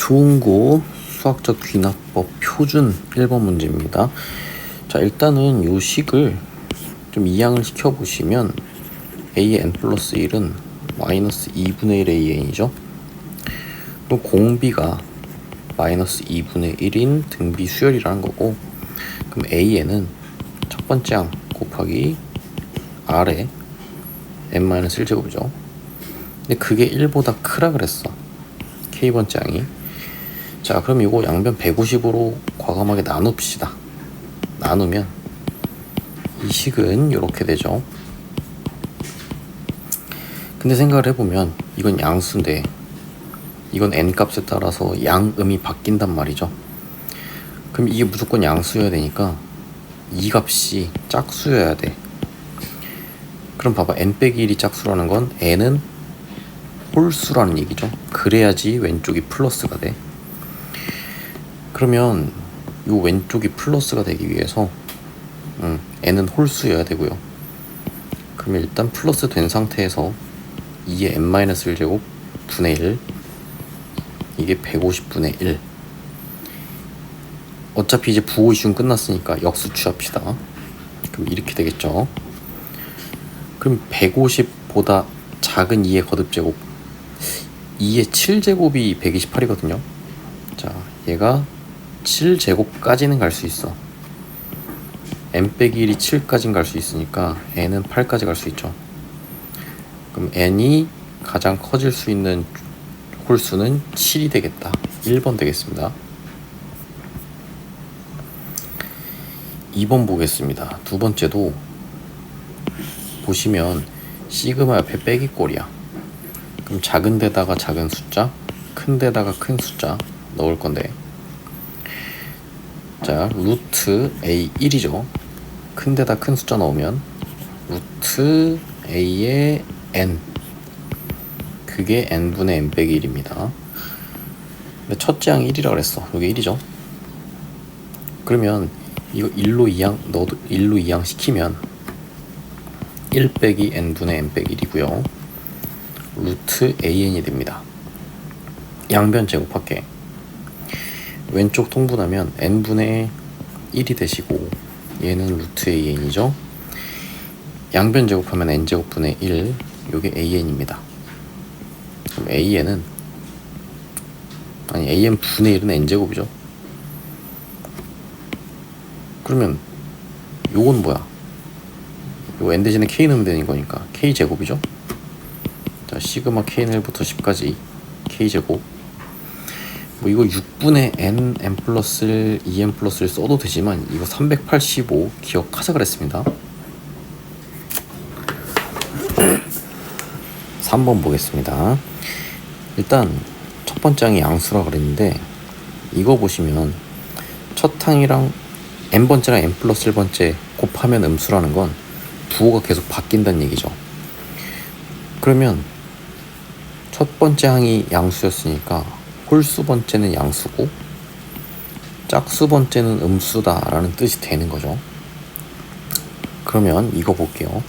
좋은고 수학적 귀납법 표준 1번 문제입니다. 자, 일단은 요 식을 좀 이항을 시켜보시면 a의 n 플러스 1은 마이너스 2분의 1의 an이죠. 그럼 공비가 마이너스 2분의 1인 등비 수열이라는 거고, 그럼 an은 첫 번째 항 곱하기 r의 n-1제곱이죠. 근데 그게 1보다 크라 그랬어, k번째 항이. 자, 그럼 이거 양변 150으로 과감하게 나눕시다. 나누면 이 식은 이렇게 되죠. 근데 생각을 해보면 이건 양수인데 이건 n 값에 따라서 양음이 바뀐단 말이죠. 그럼 이게 무조건 양수여야 되니까 이 값이 짝수여야 돼. 그럼 봐봐, n-1이 짝수라는 건 n은 홀수라는 얘기죠. 그래야지 왼쪽이 플러스가 돼. 그러면 요 왼쪽이 플러스가 되기 위해서 n은 홀수여야 되고요. 그러면 일단 플러스 된 상태에서 2의 n-1제곱 분의 1, 이게 150분의 1. 어차피 이제 부호 이슈는 끝났으니까 역수 취합시다. 그럼 이렇게 되겠죠. 그럼 150보다 작은 2의 거듭제곱, 2의 7제곱이 128이거든요. 자, 얘가 7제곱까지는 갈 수 있어. n-1이 7까지는 갈 수 있으니까 n은 8까지 갈 수 있죠. 그럼 n이 가장 커질 수 있는 홀수는 7이 되겠다. 1번 되겠습니다. 2번 보겠습니다. 두 번째도 보시면 시그마 옆에 빼기 꼴이야. 그럼 작은 데다가 작은 숫자, 큰 데다가 큰 숫자 넣을 건데, 자, 루트 a1이죠. 큰 데다 큰 숫자 넣으면 루트 a의 n, 그게 n분의 n 빼기 1입니다. 근데 첫째 항 1이라 그랬어. 여기 1이죠. 그러면 이거 1로 2항 너도 1로 2항 시키면 1 빼기 n분의 n 빼기 1이고요. 루트 an이 됩니다. 양변 제곱할게. 왼쪽 통분하면 n분의 1이 되시고 얘는 루트 an이죠. 양변 제곱하면 n제곱분의 1, 요게 an입니다. 그럼 an은 an 분의 1은 n제곱이죠. 그러면 요건 뭐야? 요 n 대신에 k 넣으면 되는 거니까 k제곱이죠. 자, 시그마 k는 1부터 10까지 k제곱. 뭐 이거 6분의 n 플러스 1, 2n 플러스 1 써도 되지만 이거 385 기억하자 그랬습니다. 3번 보겠습니다. 일단 첫 번째 항이 양수라 그랬는데, 이거 보시면 첫 항이랑 n번째랑 n 플러스 1번째 곱하면 음수라는 건 부호가 계속 바뀐다는 얘기죠. 그러면 첫 번째 항이 양수였으니까 홀수 번째는 양수고 짝수 번째는 음수다 라는 뜻이 되는 거죠. 그러면 이거 볼게요.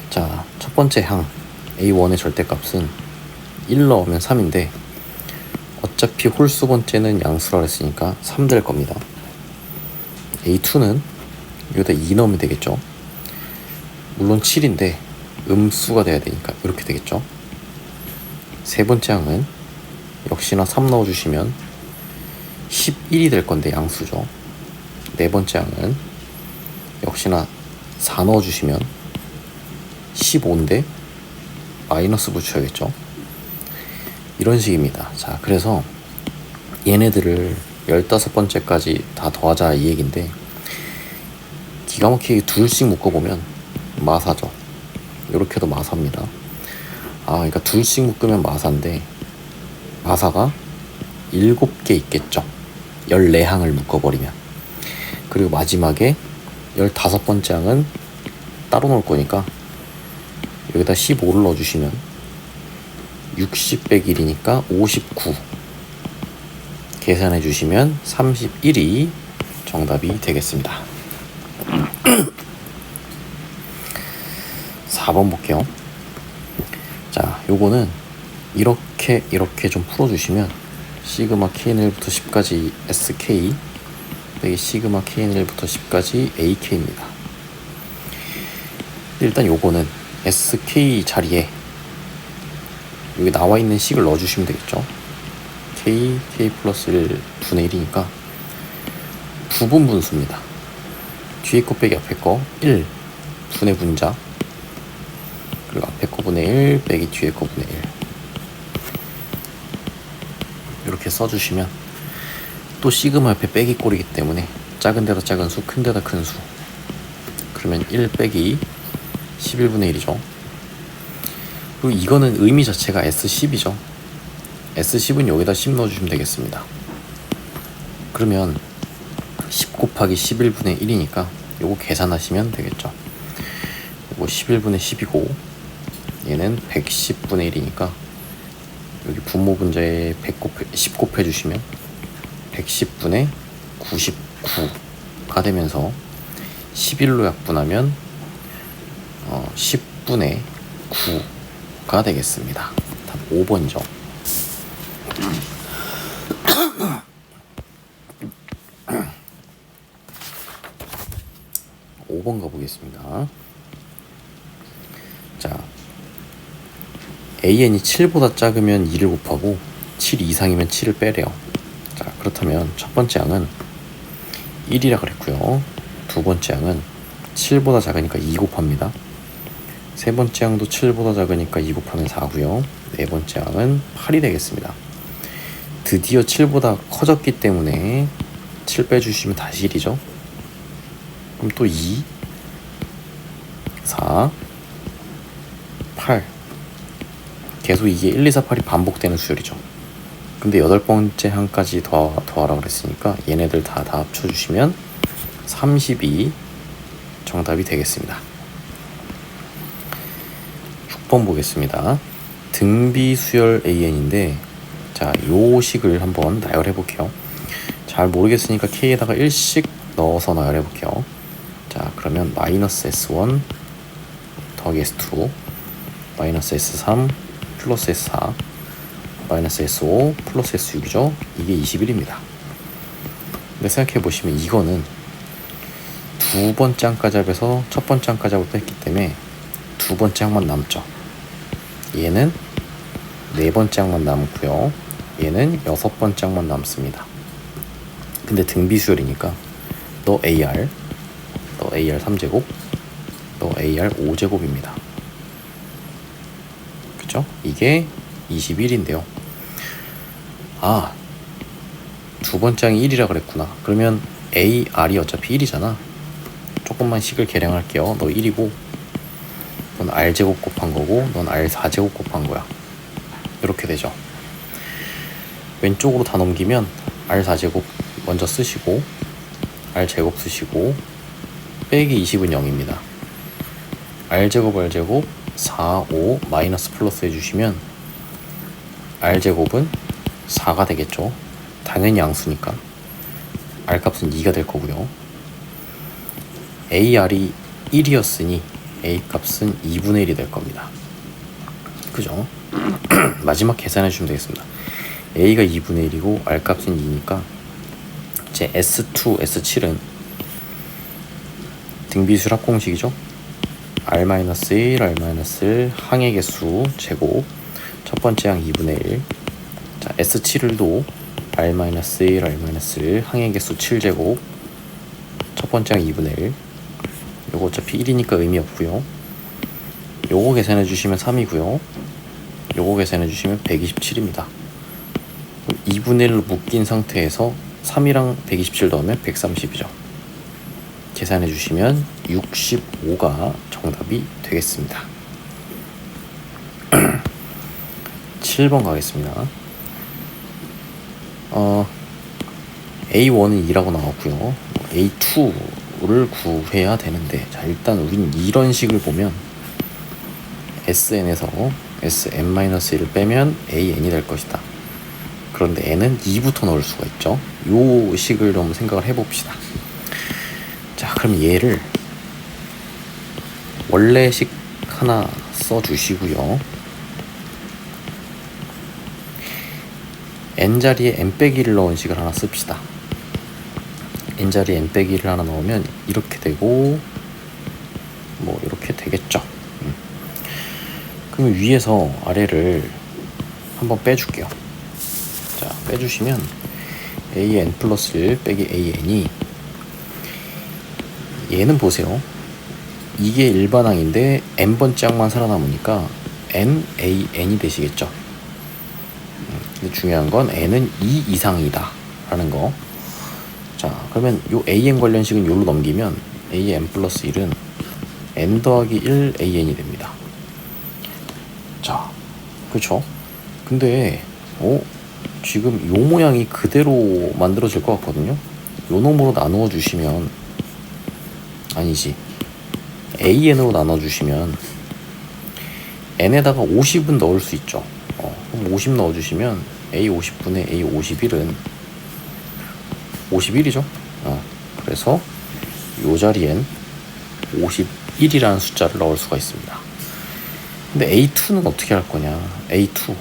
자, 첫 번째 항 a1의 절대값은 1 넣으면 3인데 어차피 홀수 번째는 양수라 했으니까 3 될 겁니다. a2는 여기다 2 넣으면 되겠죠. 물론 7인데 음수가 돼야 되니까 이렇게 되겠죠. 세 번째 항은 역시나 3 넣어주시면 11이 될 건데 양수죠. 네 번째 항은 역시나 4 넣어주시면 15인데 마이너스 붙여야겠죠. 이런 식입니다. 자, 그래서 얘네들을 15번째까지 다 더하자 이 얘긴데, 기가 막히게 둘씩 묶어보면 마사죠. 이렇게도 마사입니다. 그러니까 둘씩 묶으면 마사인데 마사가 7개 있겠죠. 14항을 묶어버리면. 그리고 마지막에 15번째 항은 따로 놓을 거니까 여기다 15를 넣어주시면 60 빼기 1이니까 59 계산해 주시면 31이 정답이 되겠습니다. 4번 볼게요. 자, 요거는 이렇게 좀 풀어주시면 시그마 KN1부터 10까지 SK 빼기 시그마 KN1부터 10까지 AK입니다. 일단 요거는 SK 자리에 여기 나와 있는 식을 넣어주시면 되겠죠. K 플러스 1 분의 1이니까 부분 분수입니다. 뒤에 거 빼기 앞에 거 1 분의 분자, 그리고 앞에 거 분의 1 빼기 뒤에 거 분의 1 이렇게 써주시면, 또 시그마 옆에 빼기 꼴이기 때문에 작은 데다 작은 수, 큰 데다 큰 수, 그러면 1 빼기 11분의 1이죠. 그리고 이거는 의미 자체가 S10이죠. S10은 여기다 10 넣어주시면 되겠습니다. 그러면 10 곱하기 11분의 1이니까 요거 계산하시면 되겠죠. 요거 11분의 10이고 얘는 110분의 1이니까 여기 분모 분자에 10 곱해주시면 110분의 99가 되면서 11로 약분하면 10분의 9가 되겠습니다. 답 5번이죠. 5번 가보겠습니다. 자, AN이 7보다 작으면 2를 곱하고 7 이상이면 7을 빼래요. 자, 그렇다면 첫 번째 항은 1이라 그랬고요. 두 번째 항은 7보다 작으니까 2 곱합니다. 세 번째 항도 7보다 작으니까 2 곱하면 4고요. 네 번째 항은 8이 되겠습니다. 드디어 7보다 커졌기 때문에 7 빼주시면 다시 1이죠. 그럼 또 2, 4, 8. 계속 이게 1, 2, 4, 8이 반복되는 수열이죠. 근데 8번째 항까지 더하라 그랬으니까 얘네들 다 합쳐주시면 32 정답이 되겠습니다. 6번 보겠습니다. 등비수열 AN인데, 자, 요 식을 한번 나열해 볼게요. 잘 모르겠으니까 K에다가 1씩 넣어서 나열해 볼게요. 자, 그러면 마이너스 S1 더하기 S2 마이너스 S3 플러스 S4 마이너스 S5 플러스 S6이죠. 이게 21입니다. 근데 생각해 보시면 이거는 두 번째 항까지 합해서 첫 번째 항까지 하고 뺐기 때문에 두 번째 항만 남죠. 얘는 네 번째 항만 남고요. 얘는 여섯 번째 항만 남습니다. 근데 등비수열이니까 너 AR 3제곱, 너 AR 5제곱입니다. 그쵸? 이게 21인데요. 아, 두 번째 항이 1이라 그랬구나. 그러면 AR이 어차피 1이잖아. 조금만 식을 계량할게요. 너 1이고 넌 R제곱 곱한 거고 넌 R4제곱 곱한 거야. 이렇게 되죠. 왼쪽으로 다 넘기면 R4제곱 먼저 쓰시고 R제곱 쓰시고 빼기 20은 0입니다. R제곱 4, 5 마이너스 플러스 해주시면 R제곱은 4가 되겠죠. 당연히 양수니까 R값은 2가 될 거고요. AR이 1이었으니 A값은 2분의 1이 될 겁니다. 그죠? 마지막 계산해 주시면 되겠습니다. A가 2분의 1이고 R값은 2니까 제 S2, S7은 등비수열 합공식이죠. R-1, R-1 항의 개수 제곱, 첫 번째 항 2분의 1. 자, S7도 R-1, R-1 항의 개수 7제곱, 첫 번째 항 2분의 1. 요거 어차피 1이니까 의미 없고요. 요거 계산해 주시면 3이고요. 요거 계산해 주시면 127입니다. 2분의 1로 묶인 상태에서 3이랑 127 넣으면 130이죠. 계산해 주시면 65가 정답이 되겠습니다. 7번 가겠습니다. A1은 2라고 나왔고요. A2를 구해야 되는데, 자, 일단 우린 이런 식을 보면 SN에서 Sn-1을 빼면 AN이 될 것이다. 그런데 n은 2부터 넣을 수가 있죠. 요 식을 좀 생각을 해봅시다. 자, 그럼 얘를 원래식 하나 써주시고요. n자리에 n 빼기 1을 넣은 식을 하나 씁시다. n자리에 n 빼기 1을 하나 넣으면 이렇게 되고 뭐 이렇게 되겠죠. 그럼 위에서 아래를 한번 빼줄게요. 자, 빼주시면 an 플러스 1 빼기 an이, 얘는 보세요. 이게 일반항인데 n번째 항만 살아남으니까 nan이 되시겠죠. 근데 중요한 건 n은 2 이상이다 라는 거. 자, 그러면 요 an 관련식은 요로 넘기면 an 플러스 1은 n 더하기 1 an이 됩니다. 자, 그쵸? 근데 지금 요 모양이 그대로 만들어질 것 같거든요. 요 놈으로 나누어 주시면, 아니지, an으로 나눠 주시면 n에다가 50은 넣을 수 있죠. 그럼 50 넣어 주시면 a 50분의 a 51은 51이죠. 그래서 요 자리엔 51이라는 숫자를 넣을 수가 있습니다. 근데 a2는 어떻게 할 거냐? a2,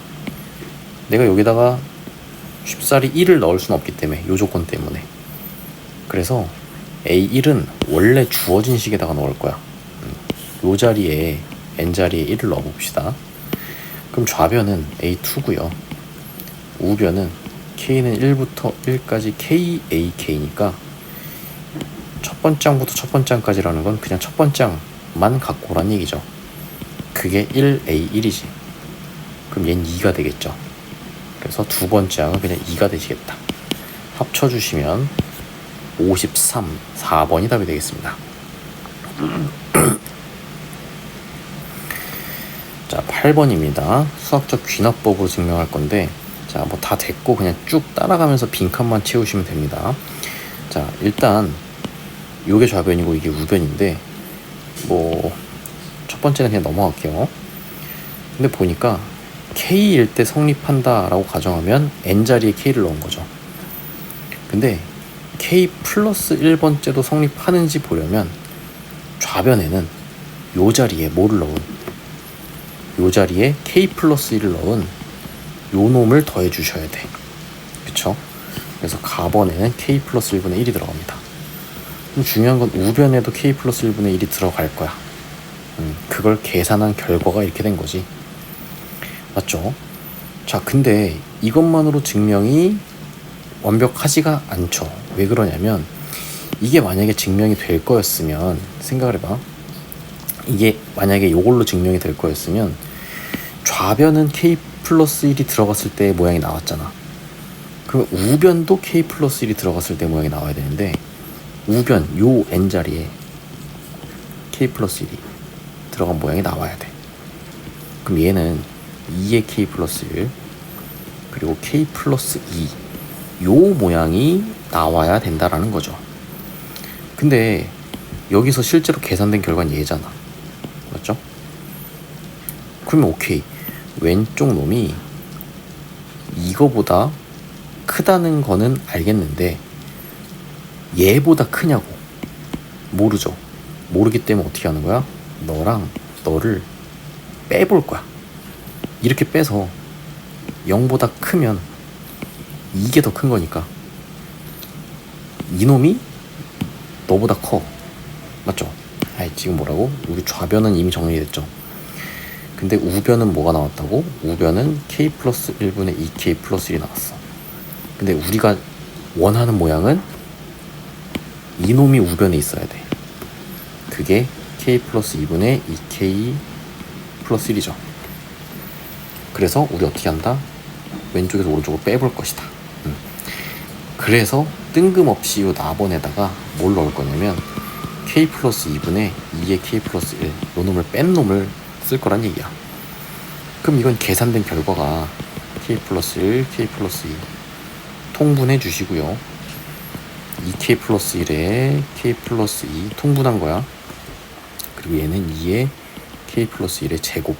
내가 여기다가 쉽사리 1을 넣을 수는 없기 때문에, 요 조건 때문에. 그래서 a1은 원래 주어진 식에다가 넣을 거야. 요 자리에 n자리에 1을 넣어 봅시다. 그럼 좌변은 a2고요. 우변은 k는 1부터 1까지 kak니까 첫 번째 항부터 첫 번째 항까지라는 건 그냥 첫 번째 항만 갖고 오란 얘기죠. 그게 1a1이지. 그럼 얘는 2가 되겠죠. 그래서 두 번째 항은 그냥 2가 되시겠다. 합쳐주시면 53, 4번이 답이 되겠습니다. 자, 8번입니다. 수학적 귀납법으로 증명할 건데, 자, 뭐 다 됐고 그냥 쭉 따라가면서 빈칸만 채우시면 됩니다. 자, 일단 요게 좌변이고 이게 우변인데, 뭐 첫 번째는 그냥 넘어갈게요. 근데 보니까 k일 때 성립한다 라고 가정하면 n자리에 k를 넣은 거죠. 근데 k 플러스 1번째도 성립하는지 보려면 좌변에는 요 자리에 뭐를 넣은, 요 자리에 k 플러스 1을 넣은 요 놈을 더해 주셔야 돼. 그쵸? 그래서 가번에는 k 플러스 1분의 1이 들어갑니다. 그럼 중요한 건 우변에도 k 플러스 1분의 1이 들어갈 거야. 그걸 계산한 결과가 이렇게 된 거지. 맞죠? 자, 근데 이것만으로 증명이 완벽하지가 않죠. 왜 그러냐면, 이게 만약에 증명이 될 거였으면, 생각을 해봐. 이게 만약에 이걸로 증명이 될 거였으면 좌변은 k 플러스 1이 들어갔을 때의 모양이 나왔잖아. 그럼 우변도 k 플러스 1이 들어갔을 때 모양이 나와야 되는데, 우변 요 n자리에 k 플러스 1이 들어간 모양이 나와야 돼. 그럼 얘는 2의 k 플러스 1 그리고 k 플러스 2 요 모양이 나와야 된다라는 거죠. 근데 여기서 실제로 계산된 결과는 얘잖아. 맞죠? 그러면 오케이, 왼쪽 놈이 이거보다 크다는 거는 알겠는데 얘보다 크냐고 모르죠. 모르기 때문에 어떻게 하는 거야? 너랑 너를 빼볼 거야. 이렇게 빼서 0보다 크면 이게 더 큰 거니까 이놈이 너보다 커. 맞죠? 아이, 지금 뭐라고? 우리 좌변은 이미 정리됐죠. 근데 우변은 뭐가 나왔다고? 우변은 k 플러스 1분의 2k 플러스 1이 나왔어. 근데 우리가 원하는 모양은 이놈이 우변에 있어야 돼. 그게 k 플러스 2분의 2k 플러스 1이죠. 그래서 우리 어떻게 한다? 왼쪽에서 오른쪽으로 빼볼 것이다. 그래서 뜬금없이 이 나번에다가 뭘 넣을 거냐면 k 플러스 2분의 2의 k 플러스 1, 요 놈을 뺀 놈을 쓸 거란 얘기야. 그럼 이건 계산된 결과가 k 플러스 1, k 플러스 2 통분해 주시고요. 2k 플러스 1에 k 플러스 2 통분한 거야. 그리고 얘는 2에 k 플러스 1의 제곱,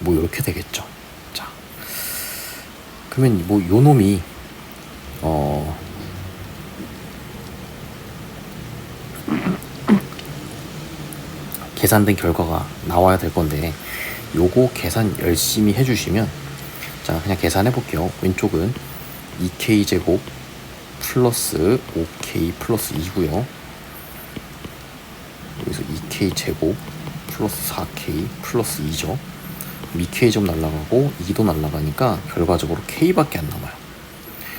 뭐 이렇게 되겠죠. 자, 그러면 뭐 요 놈이 계산된 결과가 나와야 될 건데, 요거 계산 열심히 해주시면 자, 그냥 계산해 볼게요. 왼쪽은 2k제곱 플러스 5k 플러스 2고요. 여기서 2k제곱 플러스 4k 플러스 2죠. 2k 좀 날라가고 2도 날라가니까 결과적으로 k밖에 안 남아요.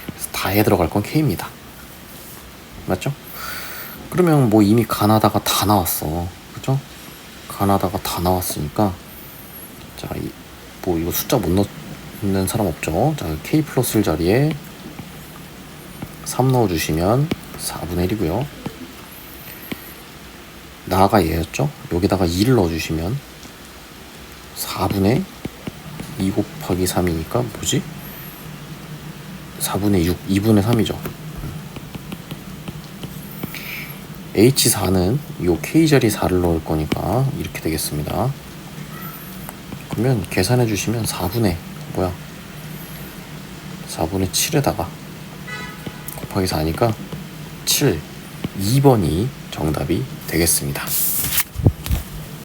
그래서 다에 들어갈 건 k입니다. 맞죠? 그러면 뭐 이미 가나다가 다 나왔어. 그죠? 가나다가 다 나왔으니까 자, 뭐 이거 숫자 못 넣는 사람 없죠? 자, k 플러스 1 자리에 3 넣어주시면 4분의 1이고요. 나가 얘였죠? 여기다가 2를 넣어주시면 4분의 2 곱하기 3이니까 뭐지? 4분의 6, 2분의 3이죠. H4는 요 K자리 4를 넣을 거니까 이렇게 되겠습니다. 그러면 계산해 주시면 4분의 7에다가 곱하기 4니까 7, 2번이 정답이 되겠습니다.